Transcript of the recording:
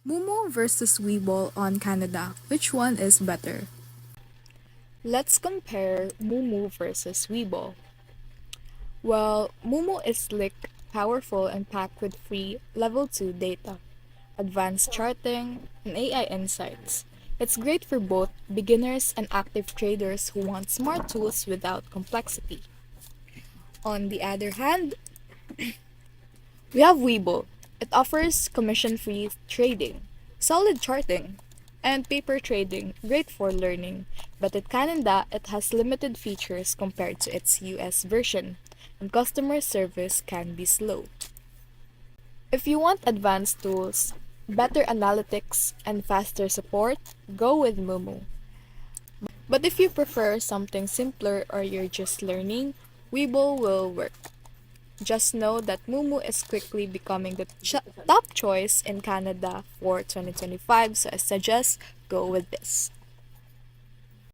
Moomoo versus Webull on Canada. Which one is better? Let's compare Moomoo versus Webull. Well, Moomoo is slick, powerful, and packed with free Level 2 data, advanced charting, and AI insights. It's great for both beginners and active traders who want smart tools without complexity. On the other hand, we have Webull. It offers commission-free trading, solid charting, and paper trading, great for learning. But in Canada, it has limited features compared to its US version, and customer service can be slow. If you want advanced tools, better analytics, and faster support, go with Moomoo. But if you prefer something simpler or you're just learning, Webull will work. Just know that Moomoo is quickly becoming the top choice in Canada for 2025, so I suggest go with this.